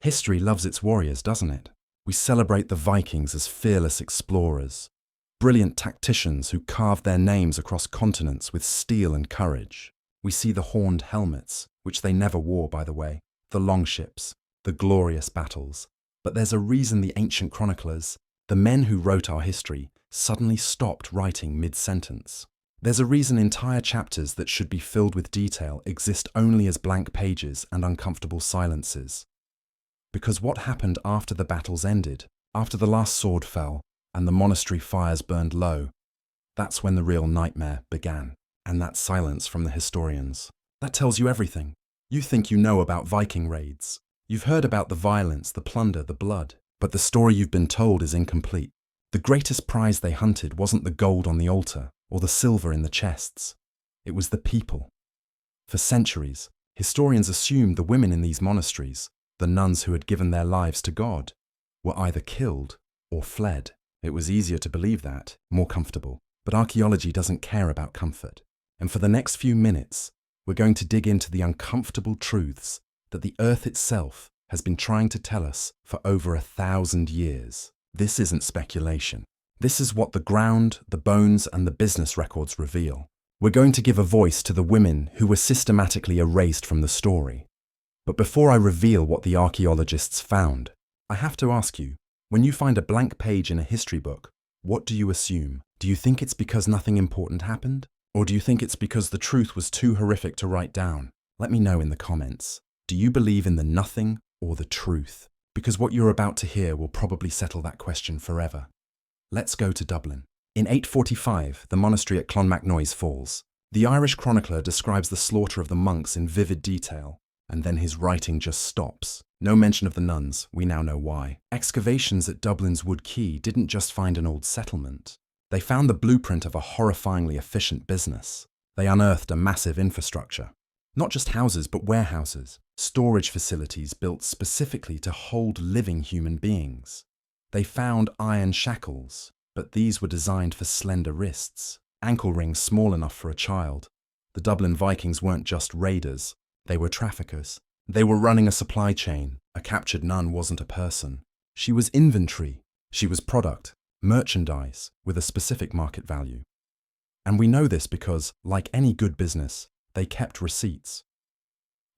History loves its warriors, doesn't it? We celebrate the Vikings as fearless explorers, brilliant tacticians who carved their names across continents with steel and courage. We see the horned helmets, which they never wore, by the way, the longships, the glorious battles. But there's a reason the ancient chroniclers, the men who wrote our history, suddenly stopped writing mid-sentence. There's a reason entire chapters that should be filled with detail exist only as blank pages and uncomfortable silences. Because what happened after the battles ended, after the last sword fell and the monastery fires burned low, that's when the real nightmare began. And that silence from the historians, that tells you everything. You think you know about Viking raids. You've heard about the violence, the plunder, the blood. But the story you've been told is incomplete. The greatest prize they hunted wasn't the gold on the altar or the silver in the chests. It was the people. For centuries, historians assumed the women in these monasteries, the nuns who had given their lives to God, were either killed or fled. It was easier to believe that, more comfortable. But archaeology doesn't care about comfort. And for the next few minutes, we're going to dig into the uncomfortable truths that the earth itself has been trying to tell us for over 1,000 years. This isn't speculation. This is what the ground, the bones, and the business records reveal. We're going to give a voice to the women who were systematically erased from the story. But before I reveal what the archaeologists found, I have to ask you, when you find a blank page in a history book, what do you assume? Do you think it's because nothing important happened? Or do you think it's because the truth was too horrific to write down? Let me know in the comments. Do you believe in the nothing or the truth? Because what you're about to hear will probably settle that question forever. Let's go to Dublin. In 845, the monastery at Clonmacnoise falls. The Irish chronicler describes the slaughter of the monks in vivid detail, and then his writing just stops. No mention of the nuns, we now know why. Excavations at Dublin's Wood Quay didn't just find an old settlement. They found the blueprint of a horrifyingly efficient business. They unearthed a massive infrastructure. Not just houses, but warehouses, storage facilities built specifically to hold living human beings. They found iron shackles, but these were designed for slender wrists, ankle rings small enough for a child. The Dublin Vikings weren't just raiders, they were traffickers. They were running a supply chain. A captured nun wasn't a person. She was inventory. She was product, merchandise, with a specific market value. And we know this because, like any good business, they kept receipts.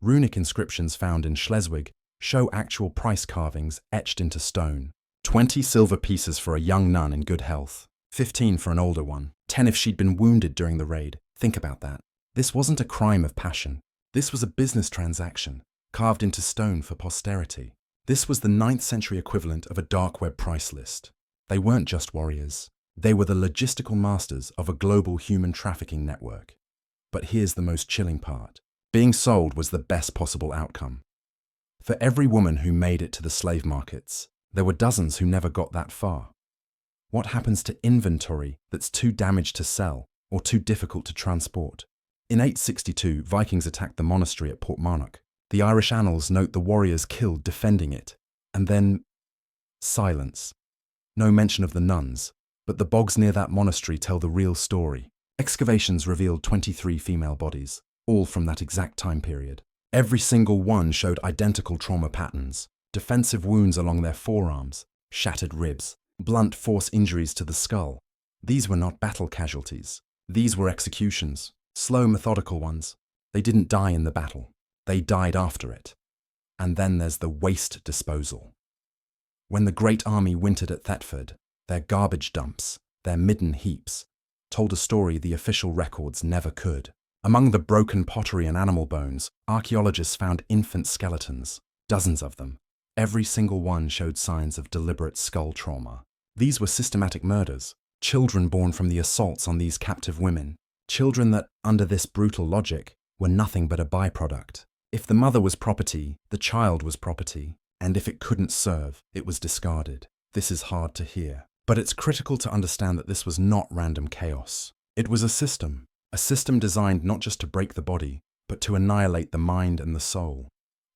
Runic inscriptions found in Schleswig show actual price carvings etched into stone. 20 silver pieces for a young nun in good health, 15 for an older one, 10 if she'd been wounded during the raid. Think about that. This wasn't a crime of passion. This was a business transaction, carved into stone for posterity. This was the 9th century equivalent of a dark web price list. They weren't just warriors. They were the logistical masters of a global human trafficking network. But here's the most chilling part. Being sold was the best possible outcome. For every woman who made it to the slave markets, there were dozens who never got that far. What happens to inventory that's too damaged to sell or too difficult to transport? In 862, Vikings attacked the monastery at Portmarnock. The Irish annals note the warriors killed defending it. And then, silence. No mention of the nuns, but the bogs near that monastery tell the real story. Excavations revealed 23 female bodies, all from that exact time period. Every single one showed identical trauma patterns, defensive wounds along their forearms, shattered ribs, blunt force injuries to the skull. These were not battle casualties. These were executions, slow, methodical ones. They didn't die in the battle. They died after it. And then there's the waste disposal. When the Great Army wintered at Thetford, their garbage dumps, their midden heaps, told a story the official records never could. Among the broken pottery and animal bones, archaeologists found infant skeletons, dozens of them. Every single one showed signs of deliberate skull trauma. These were systematic murders, children born from the assaults on these captive women, children that, under this brutal logic, were nothing but a byproduct. If the mother was property, the child was property, and if it couldn't serve, it was discarded. This is hard to hear, but it's critical to understand that this was not random chaos. It was a system designed not just to break the body, but to annihilate the mind and the soul.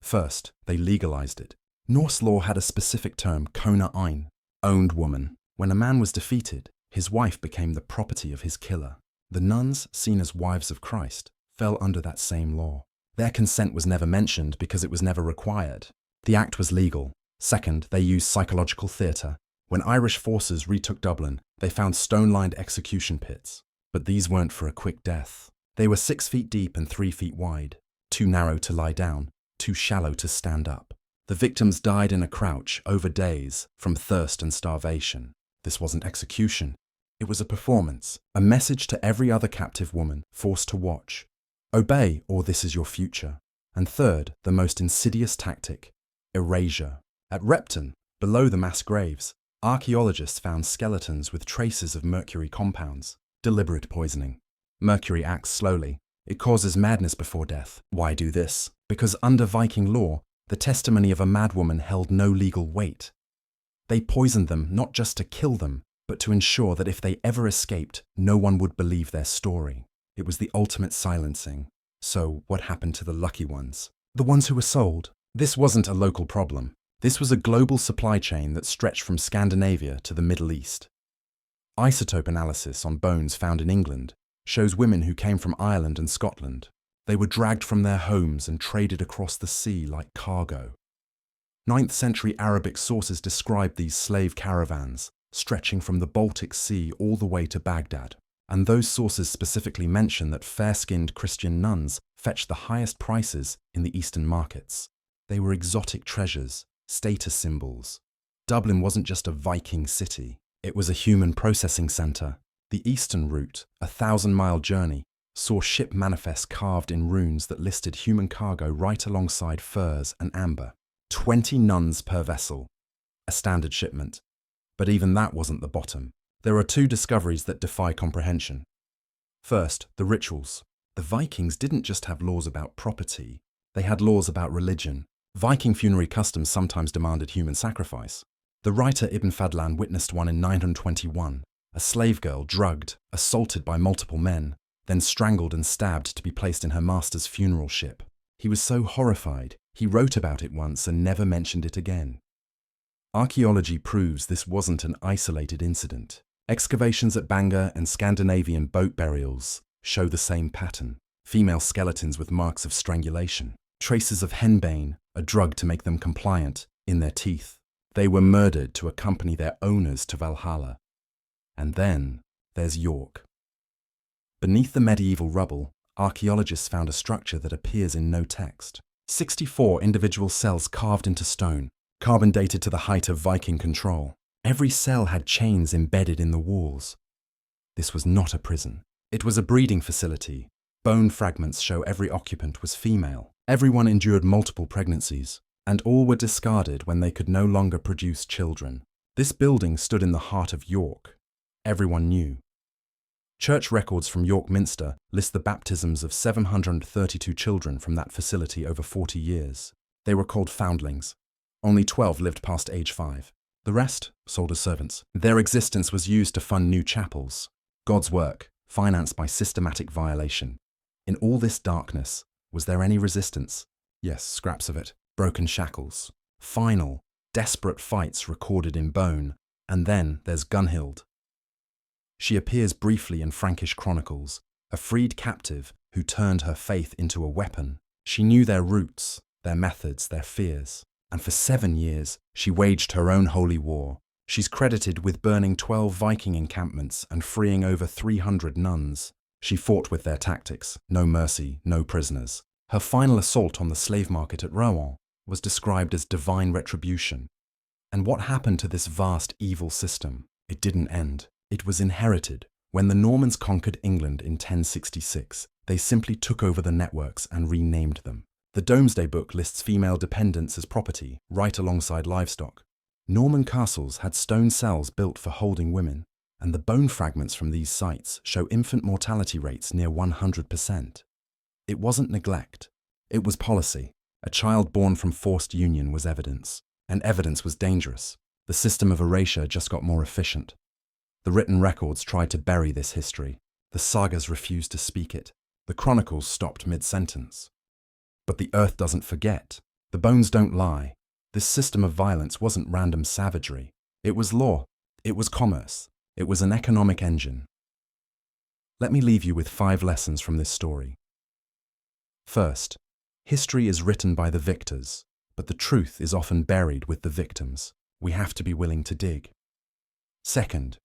First, they legalized it. Norse law had a specific term, kona ein, owned woman. When a man was defeated, his wife became the property of his killer. The nuns, seen as wives of Christ, fell under that same law. Their consent was never mentioned because it was never required. The act was legal. Second, they used psychological theatre. When Irish forces retook Dublin, they found stone-lined execution pits. But these weren't for a quick death. They were 6 feet deep and 3 feet wide, too narrow to lie down, too shallow to stand up. The victims died in a crouch over days from thirst and starvation. This wasn't execution. It was a performance, a message to every other captive woman forced to watch. Obey, or this is your future. And third, the most insidious tactic, erasure. At Repton, below the mass graves, archaeologists found skeletons with traces of mercury compounds, deliberate poisoning. Mercury acts slowly. It causes madness before death. Why do this? Because under Viking law, the testimony of a madwoman held no legal weight. They poisoned them not just to kill them, but to ensure that if they ever escaped, no one would believe their story. It was the ultimate silencing. So what happened to the lucky ones? The ones who were sold? This wasn't a local problem. This was a global supply chain that stretched from Scandinavia to the Middle East. Isotope analysis on bones found in England shows women who came from Ireland and Scotland. They were dragged from their homes and traded across the sea like cargo. 9th century Arabic sources describe these slave caravans, stretching from the Baltic Sea all the way to Baghdad. And those sources specifically mention that fair-skinned Christian nuns fetched the highest prices in the Eastern markets. They were exotic treasures, status symbols. Dublin wasn't just a Viking city. It was a human processing centre. The Eastern route, a 1,000-mile journey, saw ship manifests carved in runes that listed human cargo right alongside furs and amber. 20 nuns per vessel, a standard shipment. But even that wasn't the bottom. There are 2 discoveries that defy comprehension. First, the rituals. The Vikings didn't just have laws about property, they had laws about religion. Viking funerary customs sometimes demanded human sacrifice. The writer Ibn Fadlan witnessed one in 921, a slave girl drugged, assaulted by multiple men, then strangled and stabbed to be placed in her master's funeral ship. He was so horrified, he wrote about it once and never mentioned it again. Archaeology proves this wasn't an isolated incident. Excavations at Bangor and Scandinavian boat burials show the same pattern. Female skeletons with marks of strangulation, traces of henbane, a drug to make them compliant, in their teeth. They were murdered to accompany their owners to Valhalla. And then there's York. Beneath the medieval rubble, archaeologists found a structure that appears in no text. 64 individual cells carved into stone, carbon dated to the height of Viking control. Every cell had chains embedded in the walls. This was not a prison. It was a breeding facility. Bone fragments show every occupant was female. Everyone endured multiple pregnancies, and all were discarded when they could no longer produce children. This building stood in the heart of York. Everyone knew. Church records from York Minster list the baptisms of 732 children from that facility over 40 years. They were called foundlings. Only 12 lived past age 5. The rest sold as servants. Their existence was used to fund new chapels. God's work, financed by systematic violation. In all this darkness, was there any resistance? Yes, scraps of it. Broken shackles. Final, desperate fights recorded in bone. And then there's Gunhild. She appears briefly in Frankish chronicles, a freed captive who turned her faith into a weapon. She knew their roots, their methods, their fears. And for 7 years, she waged her own holy war. She's credited with burning 12 Viking encampments and freeing over 300 nuns. She fought with their tactics, no mercy, no prisoners. Her final assault on the slave market at Rouen was described as divine retribution. And what happened to this vast evil system? It didn't end. It was inherited. When the Normans conquered England in 1066, they simply took over the networks and renamed them. The Domesday Book lists female dependents as property, right alongside livestock. Norman castles had stone cells built for holding women, and the bone fragments from these sites show infant mortality rates near 100%. It wasn't neglect. It was policy. A child born from forced union was evidence, and evidence was dangerous. The system of erasure just got more efficient. The written records tried to bury this history. The sagas refused to speak it. The chronicles stopped mid-sentence. But the earth doesn't forget. The bones don't lie. This system of violence wasn't random savagery. It was law. It was commerce. It was an economic engine. Let me leave you with 5 lessons from this story. First, history is written by the victors. but the truth is often buried with the victims. We have to be willing to dig. Second,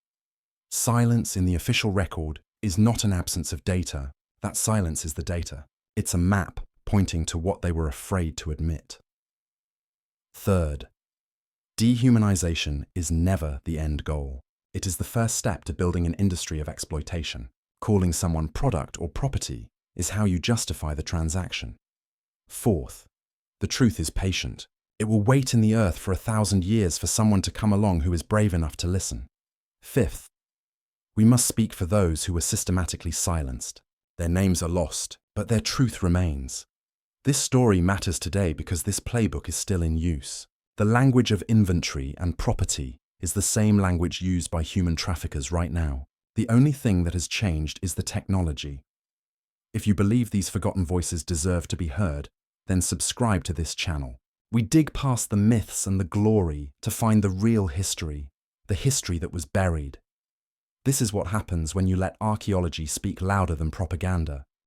silence in the official record is not an absence of data. That silence is the data. It's a map pointing to what they were afraid to admit. Third, dehumanization is never the end goal. It is the first step to building an industry of exploitation. Calling someone product or property is how you justify the transaction. Fourth, the truth is patient. It will wait in the earth for 1,000 years for someone to come along who is brave enough to listen. Fifth, we must speak for those who were systematically silenced. Their names are lost, but their truth remains. This story matters today because this playbook is still in use. The language of inventory and property is the same language used by human traffickers right now. The only thing that has changed is the technology. If you believe these forgotten voices deserve to be heard, then subscribe to this channel. We dig past the myths and the glory to find the real history, the history that was buried. This is what happens when you let archaeology speak louder than propaganda.